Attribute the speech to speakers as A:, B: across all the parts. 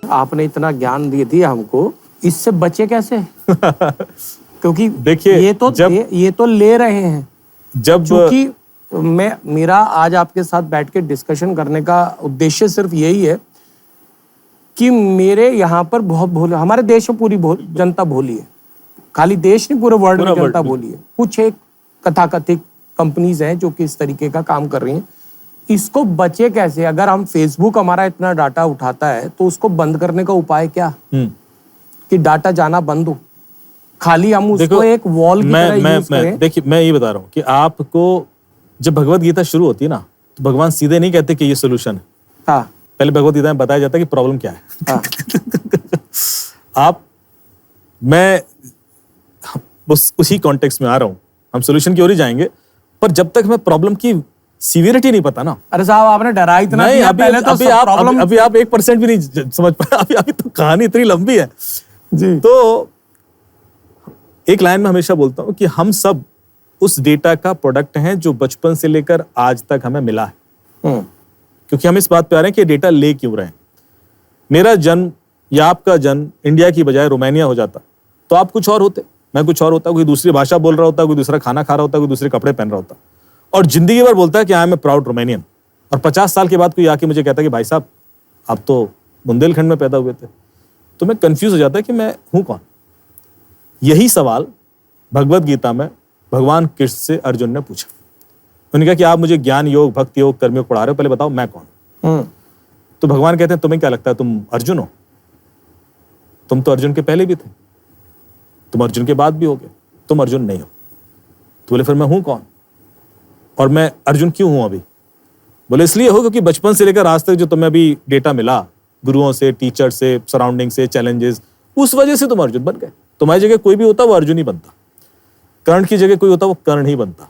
A: आपने इतना ज्ञान दे दिया हमको, इससे बचे कैसे? क्योंकि
B: देखिए
A: ये तो ले रहे हैं।
B: जब
A: क्योंकि मेरा आज आपके साथ बैठ के डिस्कशन करने का उद्देश्य सिर्फ यही है कि मेरे यहाँ पर बहुत भोले, हमारे देश में पूरी जनता भोली है, खाली देश नहीं पूरे वर्ल्ड में जनता भोली है। कुछ एक कथाकथित कंपनीज हैं जो कि इस तरीके का काम कर रही हैं। इसको बचे कैसे? अगर हम फेसबुक हमारा इतना डाटा उठाता है तो उसको बंद करने का उपाय क्या कि डाटा जाना बंद हो, खाली हम उसको एक वॉल की तरह यूज करें।
B: देखिए मैं ये बता रहा हूँ कि आपको जब भगवत गीता शुरू होती है ना तो भगवान सीधे नहीं कहते कि ये सोल्यूशन है।
A: हाँ।
B: पहले भगवत गीता में बताया जाता है कि प्रॉब्लम क्या है।
A: हाँ।
B: मैं उसी कॉन्टेक्स्ट में आ रहा हूँ, हम सोल्यूशन की ओर ही जाएंगे, पर जब तक हमें प्रॉब्लम की सीवियरिटी नहीं पता ना।
A: अरे साहब आपने डरा इतना
B: नहीं,
A: पहले तो
B: अभी आप 1% भी नहीं समझ पाए। अभी तो कहानी इतनी लंबी है
A: जी।
B: तो एक लाइन में हमेशा बोलता हूँ कि हम सब उस डेटा का प्रोडक्ट हैं जो बचपन से लेकर आज तक हमें मिला है। क्योंकि हम इस बात पे आ रहे हैं कि डेटा ले क्यों रहे हैं। मेरा जन्म या आपका जन्म इंडिया की बजाय रोमानिया हो जाता तो आप कुछ और होते, मैं कुछ और होता, कोई दूसरी भाषा बोल रहा होता, कोई दूसरा खाना खा रहा होता, कोई दूसरे कपड़े पहन रहा होता, और जिंदगी भर बोलता है कि I am a proud Romanian. और 50 साल के बाद कोई आके मुझे कहता है कि भाई साहब आप तो बुंदेलखंड में पैदा हुए थे, तो मैं कंफ्यूज हो जाता है कि मैं हूं कौन। यही सवाल भगवत गीता में भगवान कृष्ण से अर्जुन ने पूछा। उन्होंने कहा कि आप मुझे ज्ञान योग, भक्ति योग, कर्मयोग पढ़ा रहे हो, पहले बताओ मैं कौन हूं। तो भगवान कहते हैं तुम्हें क्या लगता है तुम अर्जुन हो? तुम तो अर्जुन के पहले भी थे, तुम अर्जुन के बाद भी होगे, तुम अर्जुन नहीं हो। तो बोले फिर मैं हूं कौन और मैं अर्जुन क्यों हूं अभी? बोले इसलिए हो क्योंकि बचपन से लेकर आज तक जो तुम्हें अभी डेटा मिला गुरुओं से, टीचर से, सराउंडिंग से, चैलेंजेस, उस वजह से तुम अर्जुन बन गए। तुम्हारी जगह कोई भी होता वो अर्जुन ही बनता, कर्ण की जगह कोई होता वो कर्ण ही बनता।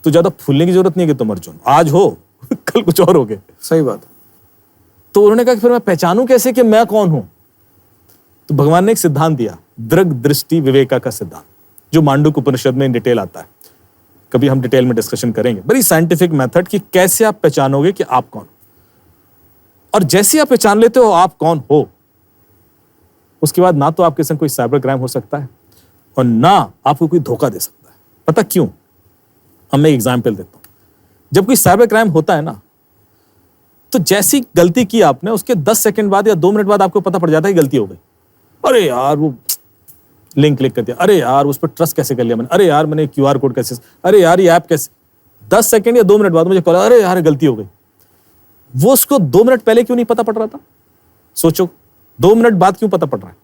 B: तो ज्यादा फूलने की जरूरत नहीं है कि तुम अर्जुन आज हो कल कुछ और हो गए।
A: सही बात।
B: तो उन्होंने कहा कि फिर मैं पहचानूं कैसे कि मैं कौन हूं? तो भगवान ने एक सिद्धांत दिया, दृग दृष्टि विवेका का सिद्धांत, जो मांडुक्य उपनिषद में इन डिटेल आता है। कभी हम डिटेल में डिस्कशन करेंगे, बड़ी साइंटिफिक मेथड कि कैसे आप पहचानोगे कि आप कौन। और जैसे आप पहचान लेते हो आप कौन हो, उसके बाद ना तो आपके संग कोई साइबर क्राइम हो सकता है और ना आपको कोई धोखा दे सकता है। पता क्यों? अब मैं एग्जाम्पल देता हूं। जब कोई साइबर क्राइम होता है ना, तो जैसी गलती की आपने उसके 10 सेकंड बाद या 2 मिनट बाद आपको पता पड़ जाता है कि गलती हो गई। अरे यार वो लिंक क्लिक कर दिया, अरे यार उस पर ट्रस्ट कैसे कर लिया मैंने, अरे यार मैंने QR कोड कैसे, अरे यार ये ऐप कैसे। 10 सेकंड या 2 मिनट बाद मुझे कॉल, अरे यार गलती हो गई। वो उसको 2 मिनट पहले क्यों नहीं पता पड़ रहा था? सोचो 2 मिनट बाद क्यों पता पड़ रहा है?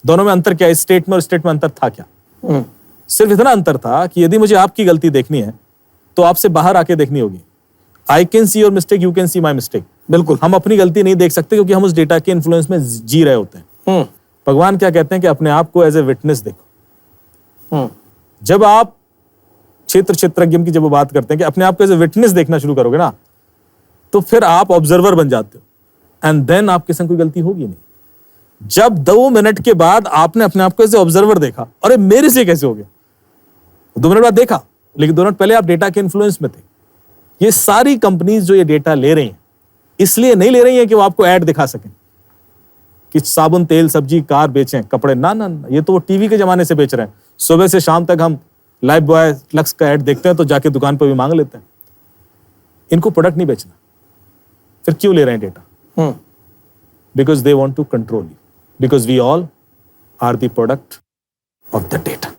B: दोनों में अंतर क्या है? स्टेट में और स्टेट में अंतर था क्या? सिर्फ इतना अंतर था कि यदि मुझे आपकी गलती देखनी है तो आपसे बाहर आके देखनी होगी। I can see your mistake, you can see my mistake. बिल्कुल, हम अपनी गलती नहीं देख सकते क्योंकि हम उस डेटा के इन्फ्लुएंस में जी रहे होते हैं। भगवान क्या कहते हैं कि अपने आप को एज ए विटनेस देखो। जब आप क्षेत्रज्ञ की जब वो बात करते हैं कि अपने आप को एज ए विटनेस देखना शुरू करोगे ना, तो फिर आप ऑब्जर्वर बन जाते हो एंड देन आपके संग कोई गलती होगी नहीं। जब 2 मिनट के बाद आपने अपने आप को एज ए ऑब्जर्वर देखा, अरे मेरे से कैसे हो गया, 2 मिनट बाद देखा, लेकिन 2 मिनट पहले आप डेटा के इन्फ्लुएंस में थे। ये सारी कंपनीज जो ये डेटा ले रही हैं, इसलिए नहीं ले रही हैं कि वो आपको ऐड दिखा सकें कि साबुन, तेल, सब्जी, कार बेचें, कपड़े। ना ना ना, ये तो वो टीवी के जमाने से बेच रहे हैं। सुबह से शाम तक हम लाइफ बॉय, लक्स का ऐड देखते हैं तो जाके दुकान पर भी मांग लेते हैं। इनको प्रोडक्ट नहीं बेचना, फिर क्यों ले रहे हैं data? Because they want to control you, because we all are the product of the data.